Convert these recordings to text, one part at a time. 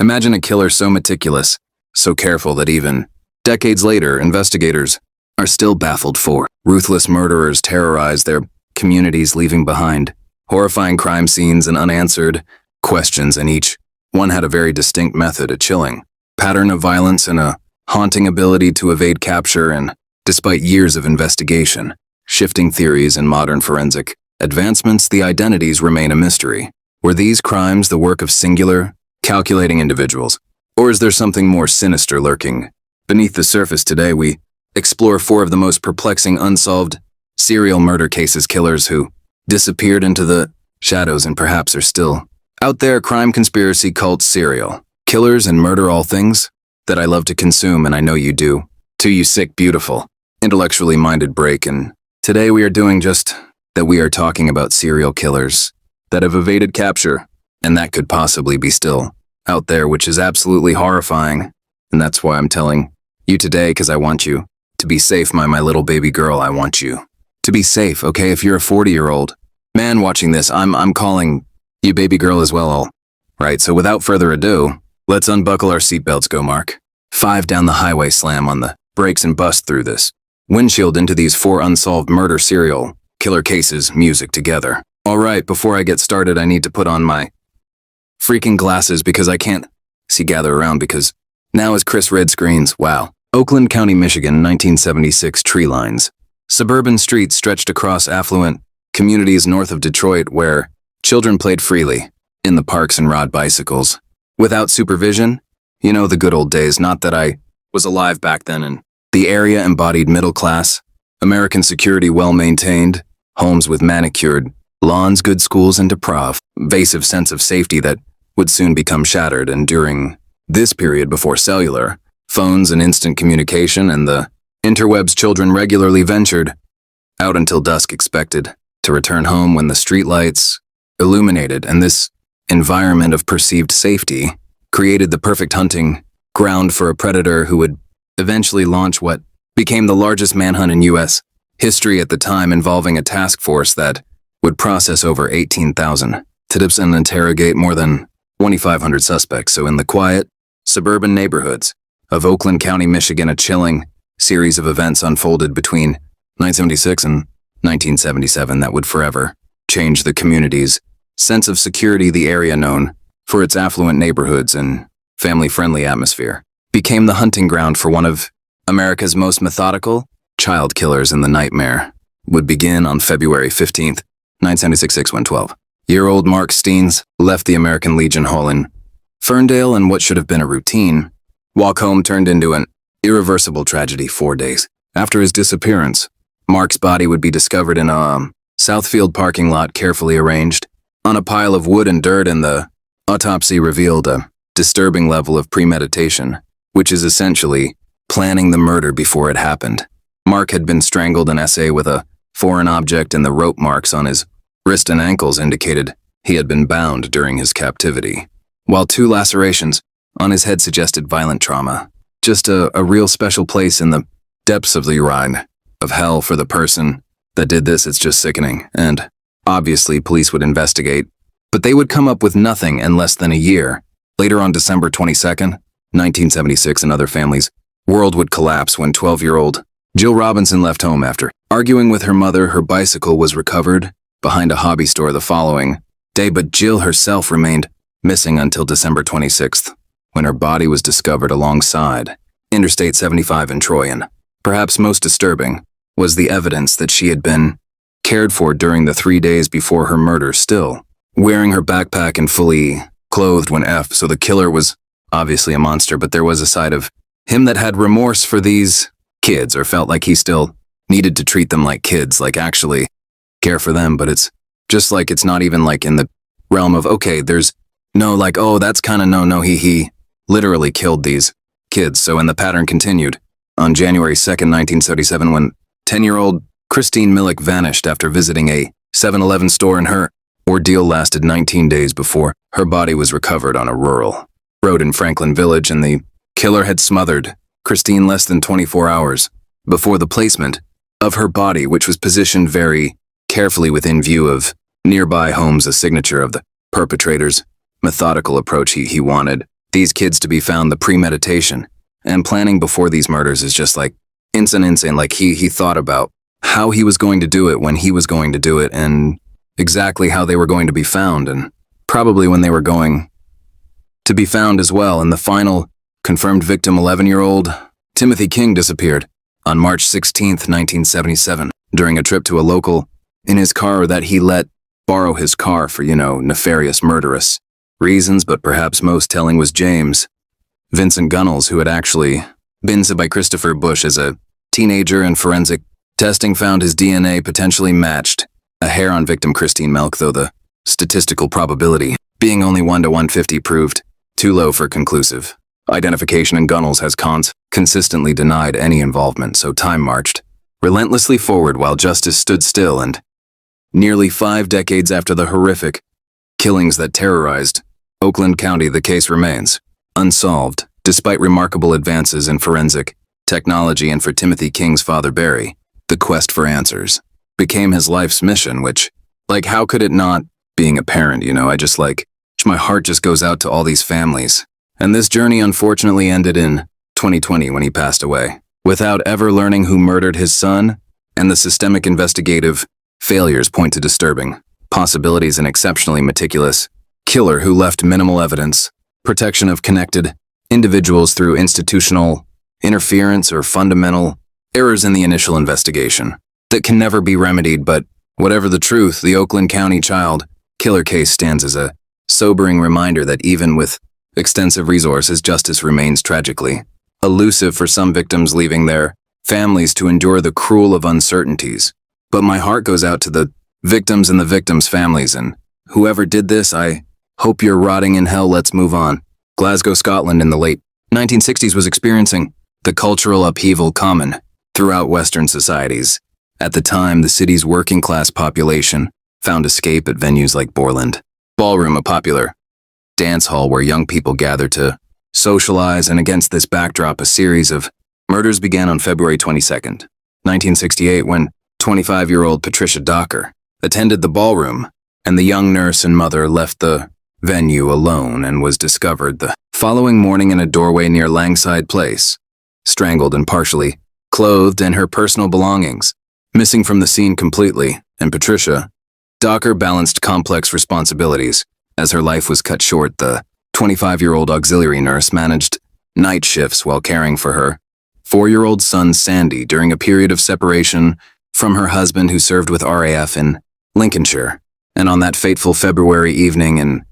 Imagine a killer so meticulous, so careful that even decades later, investigators are still baffled. For ruthless murderers terrorize their communities, leaving behind horrifying crime scenes and unanswered questions, and each one had a very distinct method, a chilling pattern of violence and a haunting ability to evade capture. And despite years of investigation, shifting theories, and modern forensic advancements, the identities remain a mystery. Were these crimes the work of singular, calculating individuals, or is there something more sinister lurking beneath the surface? Today, we explore four of the most perplexing unsolved serial murder cases, killers who disappeared into the shadows and perhaps are still out there. Crime, conspiracy, cults, serial killers, and murder, all things that I love to consume, and I know you do too, you sick, beautiful, intellectually minded break. And today we are doing just that. We are talking about serial killers that have evaded capture, and that could possibly be still out there, which is absolutely horrifying. And that's why I'm telling you today, because I want you to be safe, my little baby girl. I want you to be safe, okay? If you're a 40-year-old man watching this, I'm calling you baby girl as well, all right? So without further ado, let's unbuckle our seatbelts, go Mark 5 down the highway, slam on the brakes, and bust through this windshield into these 4 unsolved murder serial killer cases, music together. All right, before I get started, I need to put on my freaking glasses because I can't see. Gather around because now as Chris read screens, wow. Oakland County, Michigan, 1976. Tree lines. Suburban streets stretched across affluent communities north of Detroit where children played freely in the parks and rode bicycles without supervision. You know, the good old days. Not that I was alive back then. And the area embodied middle class American security, well maintained homes with manicured lawns, good schools, and a pervasive sense of safety that would soon become shattered. And during this period, before cellular phones and instant communication and the interwebs, children regularly ventured out until dusk, expected to return home when the streetlights illuminated. And this environment of perceived safety created the perfect hunting ground for a predator who would eventually launch what became the largest manhunt in U.S. history at the time, involving a task force that would process over 18,000 tips and interrogate more than 2,500 suspects. So in the quiet, suburban neighborhoods of Oakland County, Michigan, a chilling series of events unfolded between 1976 and 1977 that would forever change the community's sense of security. The area, known for its affluent neighborhoods and family-friendly atmosphere, became the hunting ground for one of America's most methodical child killers. And the nightmare would begin on February 15th, 1976, when 12-year-old Mark Steens left the American Legion Hall in Ferndale, and what should have been a routine walk home turned into an irreversible tragedy. 4 days after his disappearance, Mark's body would be discovered in a Southfield parking lot, carefully arranged on a pile of wood and dirt, and the autopsy revealed a disturbing level of premeditation, which is essentially planning the murder before it happened. Mark had been strangled. An essay with a foreign object, and the rope marks on his wrist and ankles indicated he had been bound during his captivity, while 2 lacerations on his head suggested violent trauma. Just a real special place in the depths of the urine of hell for the person that did this. It's just sickening. And obviously police would investigate, but they would come up with nothing. And less than a year later, on December 22nd, 1976, another family's world would collapse when 12-year-old Jill Robinson left home after arguing with her mother. Her bicycle was recovered behind a hobby store the following day, but Jill herself remained missing until December 26th, when her body was discovered alongside Interstate 75 in Troy. And perhaps most disturbing was the evidence that she had been cared for during the 3 days before her murder, still wearing her backpack and fully clothed when so the killer was obviously a monster, but there was a side of him that had remorse for these kids, or felt like he still needed to treat them like kids, like actually care for them. But it's just like, it's not even like in the realm of, okay, there's no like, oh, that's kind of no, he literally killed these kids. So, and the pattern continued on January 2nd, 1977, when 10-year-old Christine Millick vanished after visiting a 7-Eleven store, and her ordeal lasted 19 days before her body was recovered on a rural road in Franklin Village. And the killer had smothered Christine less than 24 hours before the placement of her body, which was positioned very carefully within view of nearby homes, a signature of the perpetrator's methodical approach. He wanted these kids to be found, the premeditation and planning before these murders is just like insane. Like he thought about how he was going to do it, when he was going to do it, and exactly how they were going to be found, and probably when they were going to be found as well. And the final confirmed victim, 11-year-old Timothy King, disappeared on March 16th, 1977, during a trip to a local in his car that he let borrow his car for, nefarious, murderous reasons. But perhaps most telling was James Vincent Gunnels, who had actually been seen by Christopher Bush as a teenager, and forensic testing found his DNA potentially matched a hair on victim Christine Melk, though the statistical probability, being only 1 to 150, proved too low for conclusive identification, and Gunnels has consistently denied any involvement. So time marched relentlessly forward while justice stood still, and nearly 5 decades after the horrific killings that terrorized Oakland County, the case remains unsolved, despite remarkable advances in forensic technology. And for Timothy King's father, Barry, the quest for answers became his life's mission, which, how could it not, being a parent, my heart just goes out to all these families. And this journey unfortunately ended in 2020 when he passed away, without ever learning who murdered his son, and the systemic investigative failures point to disturbing possibilities. An exceptionally meticulous killer who left minimal evidence, protection of connected individuals through institutional interference or fundamental errors in the initial investigation that can never be remedied. But whatever the truth, the Oakland County child killer case stands as a sobering reminder that even with extensive resources, justice remains tragically elusive for some victims, leaving their families to endure the cruel of uncertainties. But my heart goes out to the victims and the victims' families, and whoever did this, I hope you're rotting in hell. Let's move on. Glasgow, Scotland in the late 1960s was experiencing the cultural upheaval common throughout Western societies. At the time, the city's working-class population found escape at venues like Borland Ballroom, a popular dance hall where young people gathered to socialize. And against this backdrop, a series of murders began on February 22nd, 1968, when 25-year-old Patricia Docker attended the ballroom, and the young nurse and mother left the venue alone and was discovered the following morning in a doorway near Langside Place, strangled and partially clothed, and her personal belongings missing from the scene completely. And Patricia Docker balanced complex responsibilities as her life was cut short. The 25-year-old auxiliary nurse managed night shifts while caring for her 4-year-old son Sandy during a period of separation from her husband, who served with RAF in Lincolnshire. And on that fateful February evening in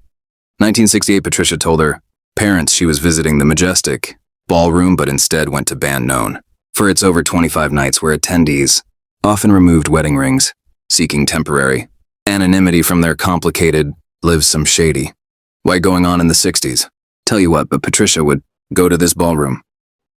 1968, Patricia told her parents she was visiting the majestic ballroom, but instead went to band known for its over 25 nights, where attendees often removed wedding rings, seeking temporary anonymity from their complicated lives. Some shady why going on in the 60s. Tell you what, but Patricia would go to this ballroom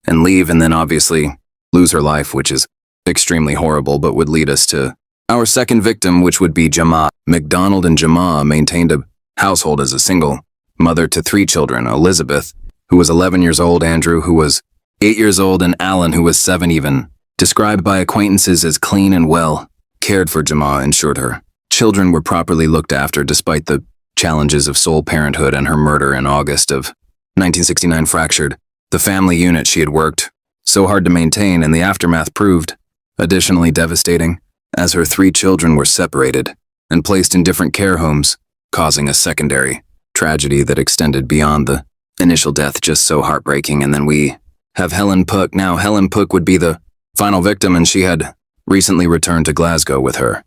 and leave, and then obviously lose her life, which is extremely horrible, but would lead us to our second victim, which would be Jama McDonald. And Jama maintained a household as a single mother to 3 children: Elizabeth, who was 11 years old, Andrew, who was 8 years old, and Alan, who was 7. Even described by acquaintances as clean and well cared for, Jama ensured her children were properly looked after despite the challenges of sole parenthood, and her murder in August of 1969 fractured the family unit she had worked so hard to maintain, and the aftermath proved additionally devastating, as her 3 children were separated and placed in different care homes, causing a secondary tragedy that extended beyond the initial death. Just so heartbreaking. And then we have Helen Pook. Now, Helen Pook would be the final victim, and she had recently returned to Glasgow with her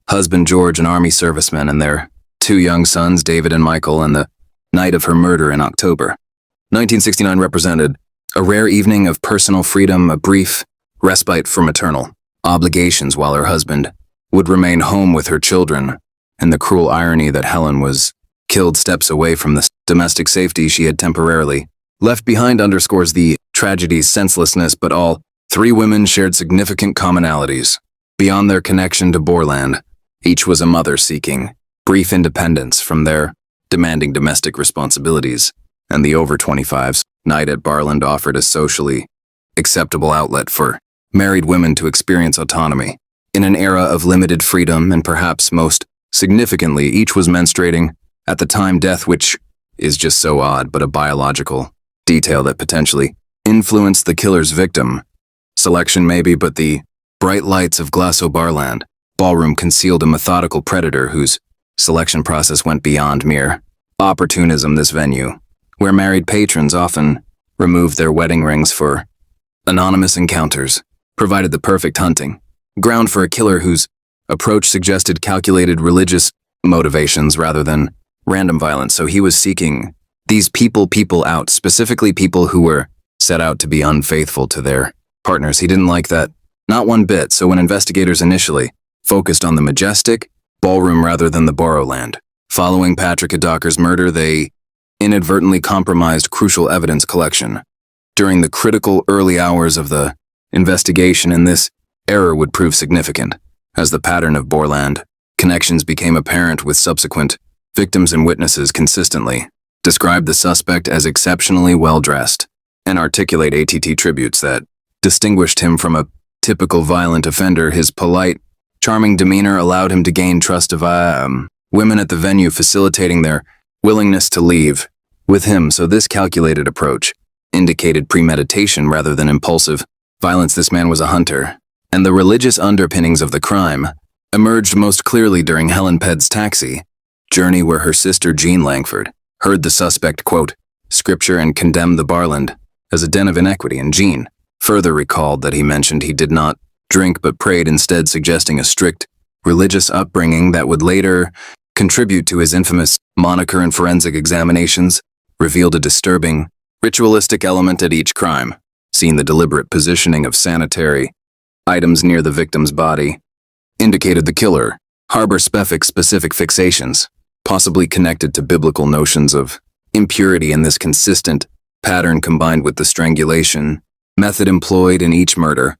husband George, an army serviceman, and their 2 young sons, David and Michael. And the night of her murder in October 1969 represented a rare evening of personal freedom, a brief respite from maternal obligations, while her husband would remain home with her children. And the cruel irony that Helen was killed steps away from the domestic safety she had temporarily left behind underscores the tragedy's senselessness. But all 3 women shared significant commonalities. Beyond their connection to Borland, each was a mother seeking brief independence from their demanding domestic responsibilities, and the over 25's night at Barland offered a socially acceptable outlet for married women to experience autonomy in an era of limited freedom. And perhaps most significantly, each was menstruating at the time death, which is just so odd, but a biological detail that potentially influenced the killer's victim selection maybe, but the bright lights of Glasgow ballroom concealed a methodical predator whose selection process went beyond mere opportunism. This venue, where married patrons often removed their wedding rings for anonymous encounters, provided the perfect hunting ground for a killer whose approach suggested calculated religious motivations rather than random violence. So he was seeking these people out, specifically people who were set out to be unfaithful to their partners. He didn't like that, not one bit. So when investigators initially focused on the majestic ballroom rather than the Borrowland, following Patrick Adaker's murder, they inadvertently compromised crucial evidence collection. During the critical early hours of the investigation, and this error would prove significant, as the pattern of Borland connections became apparent with subsequent victims and witnesses consistently described the suspect as exceptionally well-dressed and articulate ATT tributes that distinguished him from a typical violent offender. His polite, charming demeanor allowed him to gain trust of women at the venue, facilitating their willingness to leave with him. So this calculated approach indicated premeditation rather than impulsive violence. This man was a hunter, and the religious underpinnings of the crime emerged most clearly during Helen Pedd's taxi journey, where her sister Jean Langford heard the suspect quote scripture and condemned the Barland as a den of inequity, and Jean further recalled that he mentioned he did not drink but prayed instead, suggesting a strict religious upbringing that would later contribute to his infamous moniker. And forensic examinations revealed a disturbing ritualistic element at each crime, seeing the deliberate positioning of sanitary items near the victim's body indicated the killer harbored specific fixations, possibly connected to biblical notions of impurity. And this consistent pattern, combined with the strangulation method employed in each murder,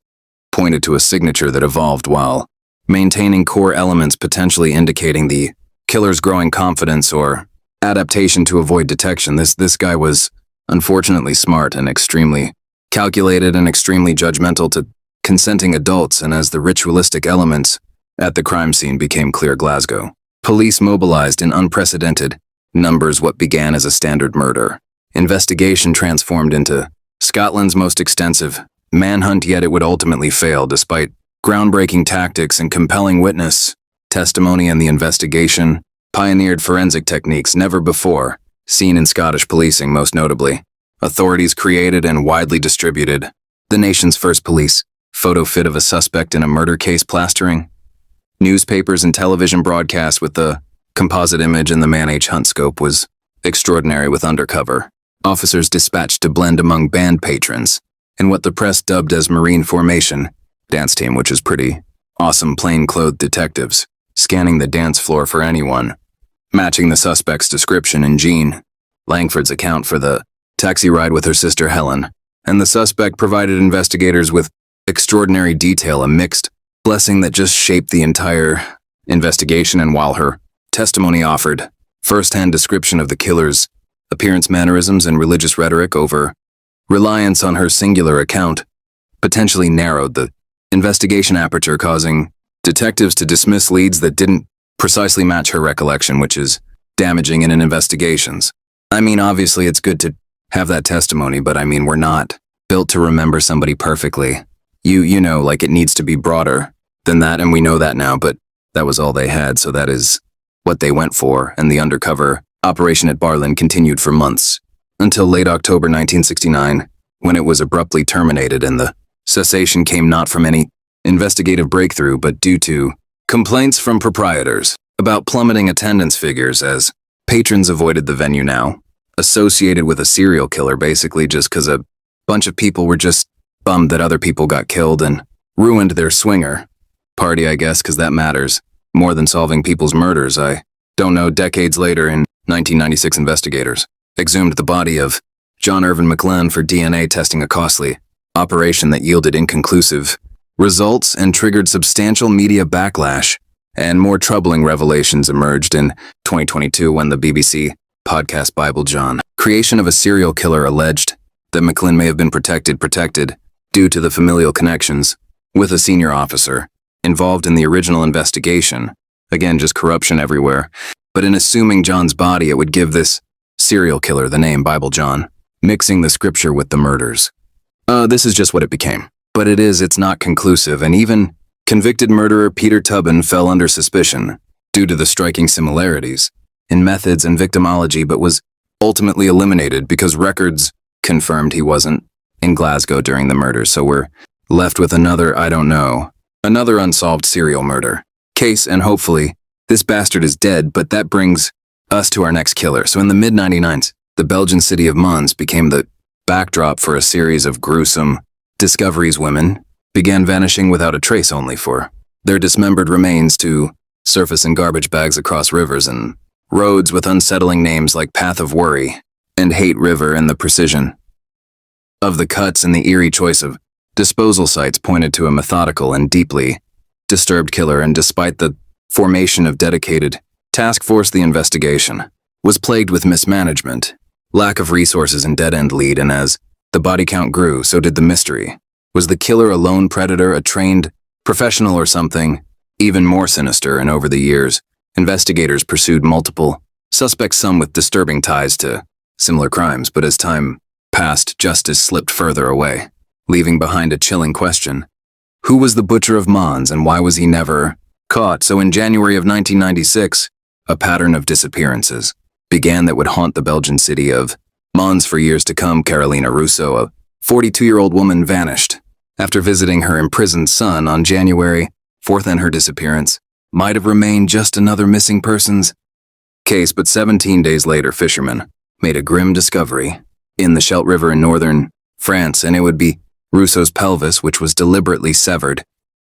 pointed to a signature that evolved while maintaining core elements, potentially indicating the killer's growing confidence or adaptation to avoid detection. This guy was unfortunately smart and extremely calculated and extremely judgmental to consenting adults, and as the ritualistic elements at the crime scene became clear, Glasgow police mobilized in unprecedented numbers. What began as a standard murder investigation transformed into Scotland's most extensive manhunt, yet it would ultimately fail despite groundbreaking tactics and compelling witness testimony, and the investigation pioneered forensic techniques never before seen in Scottish policing. Most notably, authorities created and widely distributed the nation's first police photo fit of a suspect in a murder case, plastering newspapers and television broadcasts with the composite image, and the manhunt scope was extraordinary, with undercover officers dispatched to blend among band patrons and what the press dubbed as Marine Formation dance team, which is pretty awesome, plain-clothed detectives scanning the dance floor for anyone matching the suspect's description. And Jean Langford's account for the taxi ride with her sister Helen and the suspect provided investigators with extraordinary detail, a mixed blessing that just shaped the entire investigation. And while her testimony offered first-hand description of the killer's appearance, mannerisms, and religious rhetoric, over reliance on her singular account potentially narrowed the investigation aperture, causing detectives to dismiss leads that didn't precisely match her recollection, which is damaging in an investigations. I mean, obviously it's good to have that testimony, but I mean, we're not built to remember somebody perfectly. You know, like, it needs to be broader than that, and we know that now, but that was all they had, so that is what they went for. And the undercover operation at Barland continued for months, until late October 1969, when it was abruptly terminated, and the cessation came not from any investigative breakthrough, but due to complaints from proprietors about plummeting attendance figures, as patrons avoided the venue, now associated with a serial killer, basically just because a bunch of people were just bummed that other people got killed and ruined their swinger party, I guess, because that matters more than solving people's murders. I don't know. Decades later, in 1996, investigators exhumed the body of John Irvin McLean for DNA testing, a costly operation that yielded inconclusive results and triggered substantial media backlash, and more troubling revelations emerged in 2022 when the BBC podcast Bible John creation of a serial killer alleged that McLean may have been protected due to the familial connections with a senior officer involved in the original investigation. Again, just corruption everywhere. But in assuming John's body, it would give this serial killer, the name Bible John, mixing the scripture with the murders. This is just what it became. But it's not conclusive, and even convicted murderer Peter Tubman fell under suspicion due to the striking similarities in methods and victimology, but was ultimately eliminated because records confirmed he wasn't in Glasgow during the murder. So we're left with another unsolved serial murder case, and hopefully this bastard is dead, but that brings us to our next killer. So in the mid-99s, the Belgian city of Mons became the backdrop for a series of gruesome discoveries. Women began vanishing without a trace, only for their dismembered remains to surface in garbage bags across rivers and roads with unsettling names like Path of Worry and Hate River, and the precision of the cuts and the eerie choice of disposal sites pointed to a methodical and deeply disturbed killer. And despite the formation of dedicated task force, the investigation was plagued with mismanagement, lack of resources, and dead-end lead, and as the body count grew, so did the mystery. Was the killer a lone predator, a trained professional, or something even more sinister? And over the years, investigators pursued multiple suspects, some with disturbing ties to similar crimes, but as time passed, justice slipped further away, leaving behind a chilling question. Who was the butcher of Mons, and why was he never caught? So in January of 1996, a pattern of disappearances began that would haunt the Belgian city of Mons for years to come. Carolina Russo, a 42-year-old woman, vanished after visiting her imprisoned son on January 4th, and her disappearance might have remained just another missing persons case. But 17 days later, fishermen made a grim discovery in the Scheldt River in northern France, and it would be Russo's pelvis, which was deliberately severed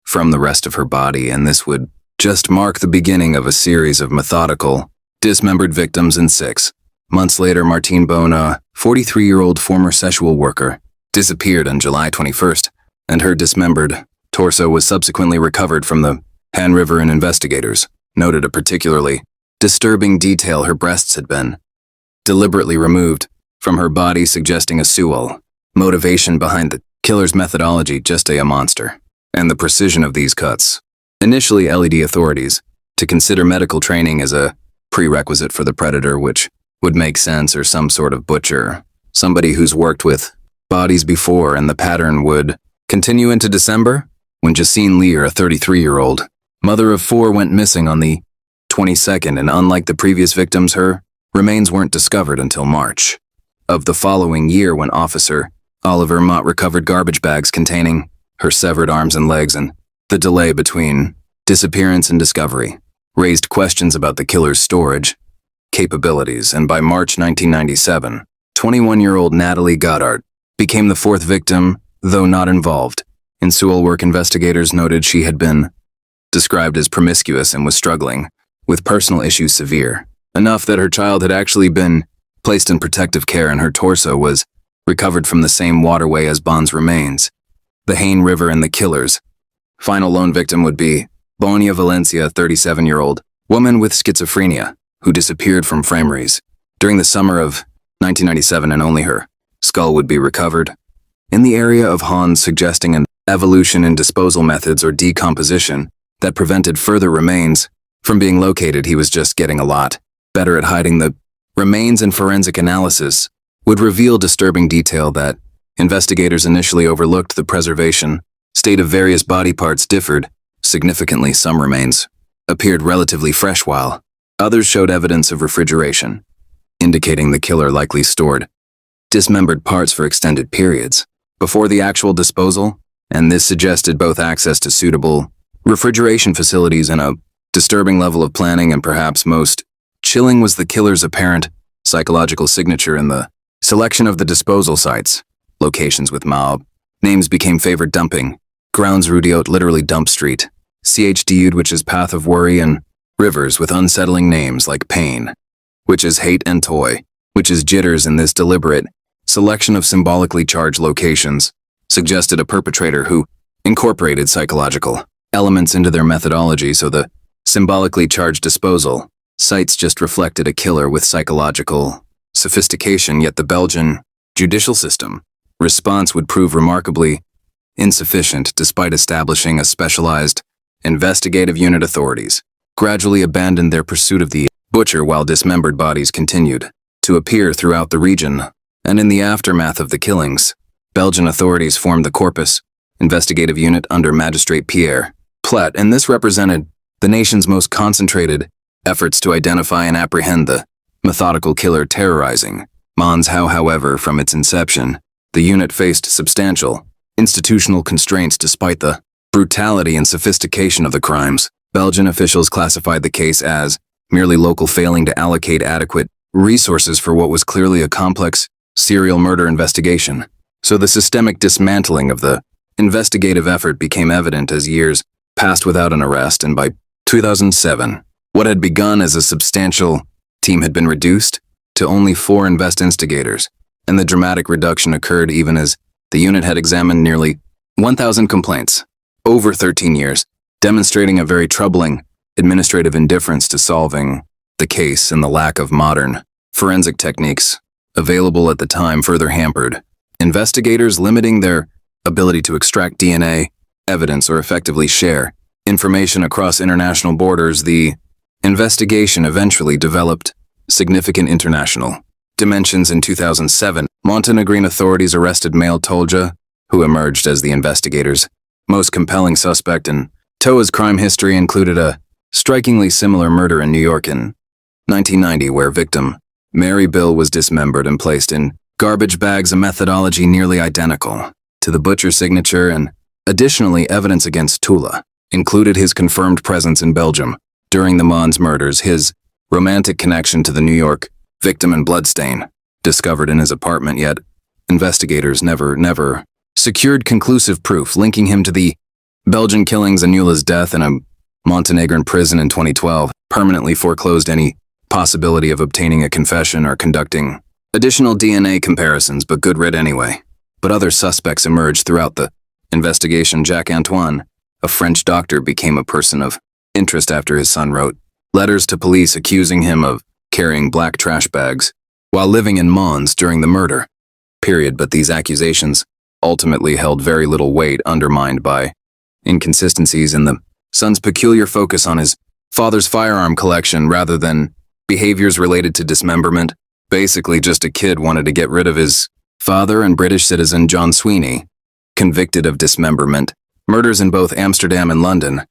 from the rest of her body, and this would just mark the beginning of a series of methodical, dismembered victims. And 6 months later, Martine Bone, a 43-year-old former sexual worker, disappeared on July 21st, and her dismembered torso was subsequently recovered from the Han River, and investigators noted a particularly disturbing detail. Her breasts had been deliberately removed from her body, suggesting a sexual motivation behind the killer's methodology. Just a monster. And the precision of these cuts initially led authorities to consider medical training as a prerequisite for the predator, which would make sense, or some sort of butcher, somebody who's worked with bodies before. And the pattern would continue into December, when Jacine Lear, a 33-year-old mother of 4, went missing on the 22nd, and unlike the previous victims, her remains weren't discovered until March of the following year, when Officer Oliver Mott recovered garbage bags containing her severed arms and legs. And the delay between disappearance and discovery raised questions about the killer's storage capabilities, and by March 1997, 21-year-old Natalie Goddard became the 4th victim, though not involved in sexual work. Investigators noted she had been described as promiscuous and was struggling with personal issues severe enough that her child had actually been placed in protective care, and her torso was recovered from the same waterway as Bond's remains, the Haine River. And the killer's final lone victim would be Bonia Valencia, a 37-year-old woman with schizophrenia, who disappeared from Frameries during the summer of 1997, and only her skull would be recovered in the area of Hans, suggesting an evolution in disposal methods or decomposition that prevented further remains from being located. He was just getting a lot better at hiding the remains, and forensic analysis would reveal disturbing detail that investigators initially overlooked. The preservation state of various body parts differed significantly. Some remains appeared relatively fresh, while others showed evidence of refrigeration, indicating the killer likely stored dismembered parts for extended periods before the actual disposal, and this suggested both access to suitable refrigeration facilities and a disturbing level of planning. And perhaps most chilling was the killer's apparent psychological signature in the selection of the disposal sites. Locations with mob names became favored dumping grounds: Rue d'Haute, literally dump street; CHDU'd, which is Path of Worry; and rivers with unsettling names like Pain, which is hate, and Toy, which is jitters. In this deliberate selection of symbolically charged locations suggested a perpetrator who incorporated psychological elements into their methodology, so the symbolically charged disposal sites just reflected a killer with psychological sophistication. Yet the Belgian judicial system response would prove remarkably insufficient. Despite establishing a specialized investigative unit, authorities gradually abandoned their pursuit of the butcher, while dismembered bodies continued to appear throughout the region, and in the aftermath of the killings, Belgian authorities formed the Corpus investigative unit under Magistrate Pierre Plet, and this represented the nation's most concentrated efforts to identify and apprehend the methodical killer terrorizing Mons. However, from its inception, the unit faced substantial institutional constraints despite the brutality and sophistication of the crimes. Belgian officials classified the case as merely local, failing to allocate adequate resources for what was clearly a complex serial murder investigation. So the systemic dismantling of the investigative effort became evident as years passed without an arrest, and by 2007, what had begun as a substantial team had been reduced to only 4 investigators, and the dramatic reduction occurred even as the unit had examined nearly 1,000 complaints over 13 years, demonstrating a very troubling administrative indifference to solving the case, and the lack of modern forensic techniques available at the time further hampered investigators, limiting their ability to extract DNA evidence or effectively share information across international borders. The investigation eventually developed significant international dimensions. In 2007, Montenegrin authorities arrested Mail Tolja, who emerged as the investigators' most compelling suspect, and Toa's crime history included a strikingly similar murder in New York in 1990, where victim Mary Bill was dismembered and placed in garbage bags, a methodology nearly identical to the butcher's signature. And additionally, evidence against Tula included his confirmed presence in Belgium during the Mons murders, his romantic connection to the New York victim, and bloodstain discovered in his apartment, yet investigators never secured conclusive proof linking him to the Belgian killings. Anula's death in a Montenegrin prison in 2012 permanently foreclosed any possibility of obtaining a confession or conducting additional DNA comparisons, but good rid anyway. But other suspects emerged throughout the investigation. Jacques Antoine, a French doctor, became a person of interest after his son wrote letters to police accusing him of carrying black trash bags while living in Mons during the murder period. But these accusations ultimately held very little weight, undermined by inconsistencies in the son's peculiar focus on his father's firearm collection rather than behaviors related to dismemberment. Basically, just a kid wanted to get rid of his father. And British citizen John Sweeney, convicted of dismemberment murders in both Amsterdam and London,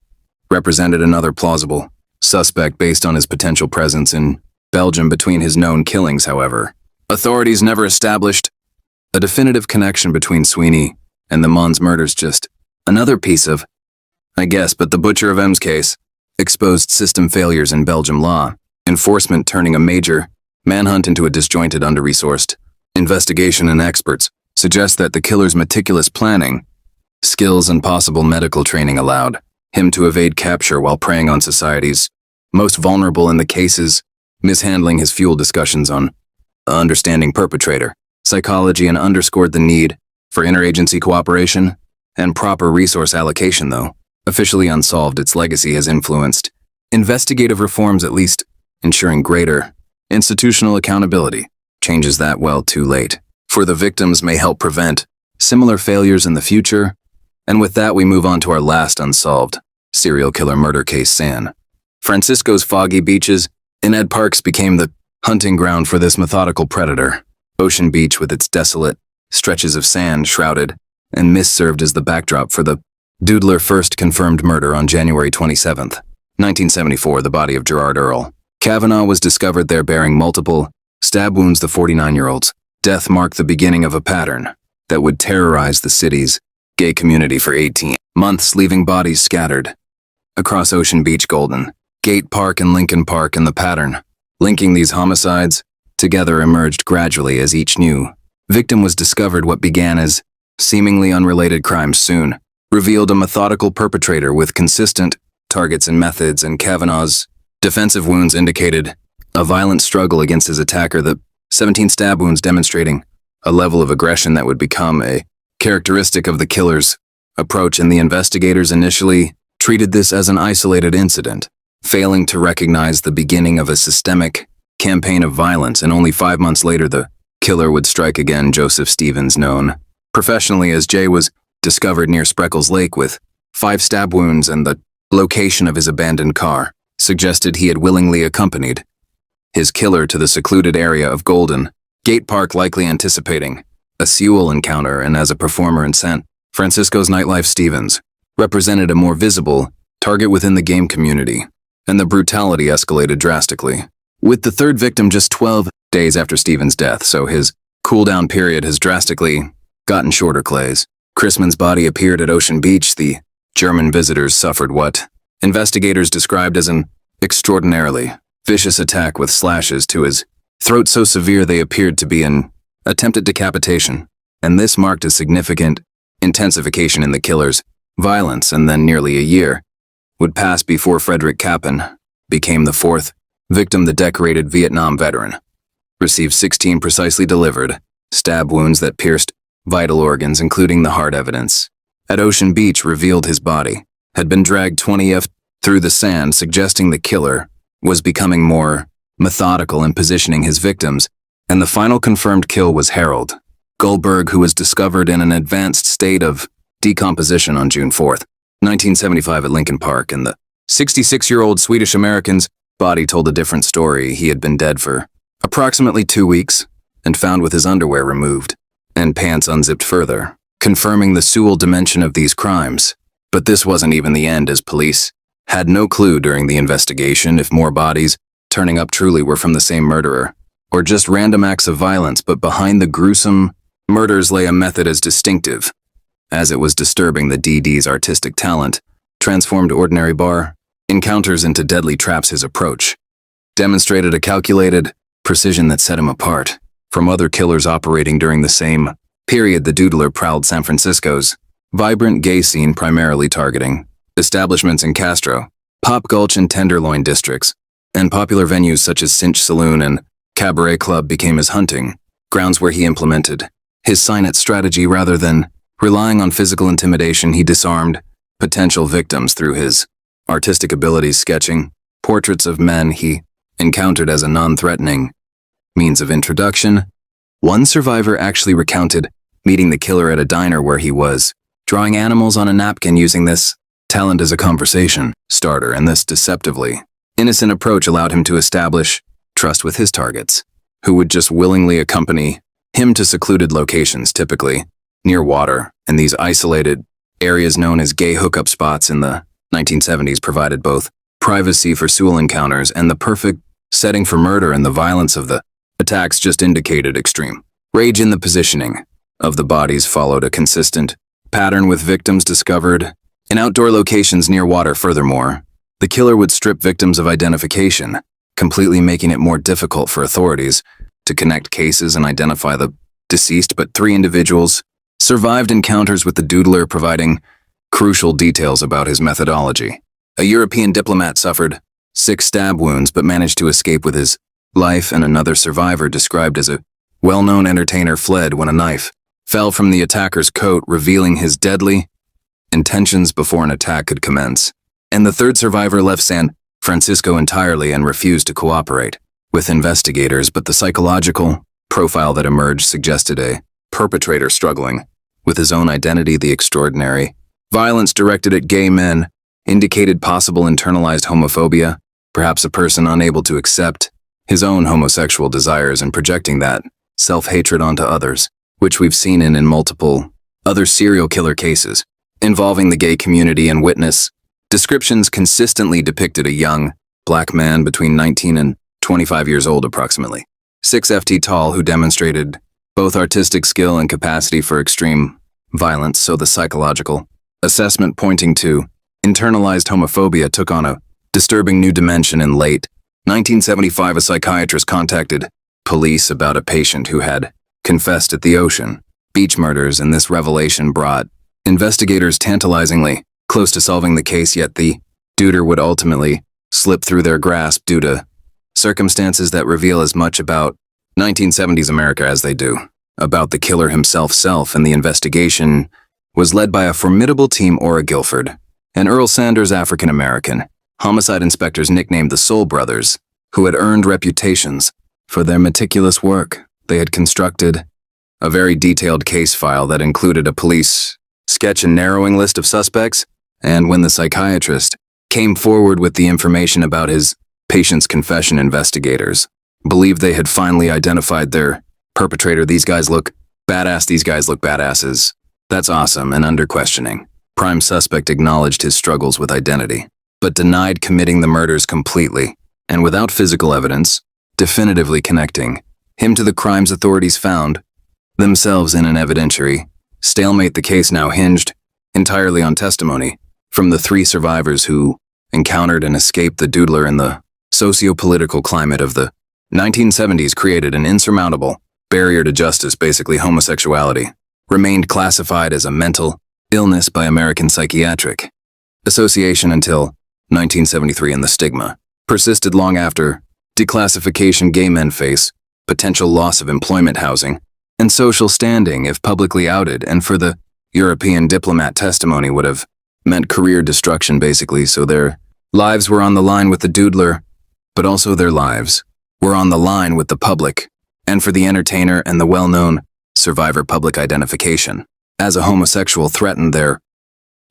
represented another plausible suspect based on his potential presence in Belgium between his known killings. However, authorities never established a definitive connection between Sweeney and the Mons murders. Just another piece of, I guess, but the Butcher of M's case exposed system failures in Belgium law enforcement, turning a major manhunt into a disjointed, under-resourced investigation, and experts suggest that the killer's meticulous planning, skills, and possible medical training allowed him to evade capture while preying on society's most vulnerable. In the case's mishandling his fueled discussions on understanding perpetrator psychology and underscored the need for interagency cooperation and proper resource allocation. Though officially unsolved, its legacy has influenced investigative reforms, at least ensuring greater institutional accountability. Changes that, well, too late for the victims, may help prevent similar failures in the future. And with that, we move on to our last unsolved serial killer murder case. San Francisco's foggy beaches in Ed Parks became the hunting ground for this methodical predator. Ocean Beach, with its desolate stretches of sand, shrouded and mist, served as the backdrop for the Doodler first confirmed murder on January 27, 1974. The body of Gerard Earl Kavanaugh was discovered there, bearing multiple stab wounds. The 49-year-old's death marked the beginning of a pattern that would terrorize the city's gay community for 18 months, leaving bodies scattered across Ocean Beach, Golden Gate Park, and Lincoln Park. And the pattern linking these homicides together emerged gradually as each new victim was discovered. What began as seemingly unrelated crimes soon revealed a methodical perpetrator with consistent targets and methods, and Kavanaugh's defensive wounds indicated a violent struggle against his attacker, the 17 stab wounds demonstrating a level of aggression that would become a characteristic of the killer's approach. And the investigators initially treated this as an isolated incident, failing to recognize the beginning of a systemic campaign of violence. And only 5 months later, the killer would strike again. Joseph Stevens, known professionally as Jay, was discovered near Spreckles Lake with 5 stab wounds, and the location of his abandoned car suggested he had willingly accompanied his killer to the secluded area of Golden Gate Park, likely anticipating a Sewell encounter, and as a performer in San Francisco's nightlife, Stevens represented a more visible target within the game community, and the brutality escalated drastically, with the third victim just 12 days after Stevens' death, so his cool-down period has drastically gotten shorter. Clay's Chrisman's body appeared at Ocean Beach. The German visitors suffered what investigators described as an extraordinarily vicious attack with slashes to his throat so severe they appeared to be an attempted decapitation, and this marked a significant intensification in the killer's violence. And then nearly a year would pass before Frederick Kappen became the fourth victim. The decorated Vietnam veteran received 16 precisely delivered stab wounds that pierced vital organs, including the heart. Evidence at Ocean Beach revealed his body had been dragged 20 feet through the sand, suggesting the killer was becoming more methodical in positioning his victims, and the final confirmed kill was Harold Goldberg, who was discovered in an advanced state of decomposition on June 4, 1975 at Lincoln Park, and the 66-year-old Swedish-American's body told a different story. He had been dead for approximately 2 weeks and found with his underwear removed and pants unzipped, further confirming the Sewell dimension of these crimes. But this wasn't even the end, as police had no clue during the investigation if more bodies turning up truly were from the same murderer or just random acts of violence. But behind the gruesome murders lay a method as distinctive as it was disturbing. The DD's artistic talent transformed ordinary bar encounters into deadly traps. His approach demonstrated a calculated precision that set him apart from other killers operating during the same period. The Doodler prowled San Francisco's vibrant gay scene, primarily targeting establishments in Castro, Pop Gulch and Tenderloin districts, and popular venues such as Cinch Saloon and Cabaret Club became his hunting grounds, where he implemented his silent strategy. Rather than relying on physical intimidation, he disarmed potential victims through his artistic abilities, sketching portraits of men he encountered as a non-threatening means of introduction. One survivor actually recounted meeting the killer at a diner where he was drawing animals on a napkin, using this talent as a conversation starter, and this deceptively innocent approach allowed him to establish trust with his targets, who would just willingly accompany him to secluded locations, typically near water, and these isolated areas known as gay hookup spots in the 1970s provided both privacy for Sewell encounters and the perfect setting for murder, and the violence of the attacks just indicated extreme rage in the positioning of the bodies followed a consistent pattern, with victims discovered in outdoor locations near water. Furthermore, the killer would strip victims of identification, completely making it more difficult for authorities to connect cases and identify the deceased. But 3 individuals survived encounters with the Doodler, providing crucial details about his methodology. A European diplomat suffered 6 stab wounds but managed to escape with his life, and another survivor, described as a well-known entertainer, fled when a knife fell from the attacker's coat, revealing his deadly intentions before an attack could commence. And the third survivor left San Francisco entirely and refused to cooperate with investigators. But the psychological profile that emerged suggested a perpetrator struggling with his own identity. The extraordinary violence directed at gay men indicated possible internalized homophobia, perhaps a person unable to accept his own homosexual desires and projecting that self-hatred onto others, which we've seen in multiple other serial killer cases involving the gay community. And witness descriptions consistently depicted a young black man between 19 and 25 years old, approximately 6 ft tall, who demonstrated both artistic skill and capacity for extreme violence. So the psychological assessment pointing to internalized homophobia took on a disturbing new dimension. In late 1975, a psychiatrist contacted police about a patient who had confessed at the Ocean Beach murders, and this revelation brought investigators tantalizingly close to solving the case. Yet the Doodler would ultimately slip through their grasp due to circumstances that reveal as much about 1970s America as they do about the killer himself. And the investigation was led by a formidable team: Ora Guilford and Earl Sanders, African-American homicide inspectors nicknamed the Soul Brothers, who had earned reputations for their meticulous work. They had constructed a very detailed case file that included a police sketch and narrowing list of suspects, and when the psychiatrist came forward with the information about his patient's confession, investigators believed they had finally identified their perpetrator. These guys look badass, these guys look badasses. That's awesome, and under questioning, prime suspect acknowledged his struggles with identity, but denied committing the murders completely, and without physical evidence, definitively connecting him to the crimes authorities found themselves in an evidentiary stalemate. The case now hinged entirely on testimony from the 3 survivors who encountered and escaped the doodler, and the socio-political climate of the 1970s created an insurmountable barrier to justice. Basically, homosexuality remained classified as a mental illness by American Psychiatric Association until 1973, and the stigma persisted long after declassification. Gay men face potential loss of employment, housing, and social standing if publicly outed, and for the European diplomat, testimony would have meant career destruction, basically. So their lives were on the line with the doodler, but also their lives were on the line with the public, and for the entertainer and the well-known survivor, public identification as a homosexual threatened their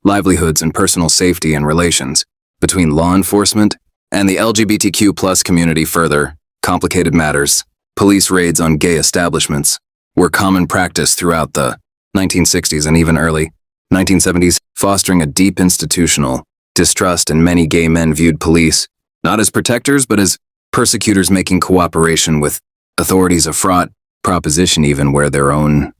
livelihoods and personal safety, and relations between law enforcement and the LGBTQ+ community further complicated matters. Police raids on gay establishments were common practice throughout the 1960s and even early 1970s, fostering a deep institutional distrust, and many gay men viewed police not as protectors but as persecutors, making cooperation with authorities a fraught proposition even where their own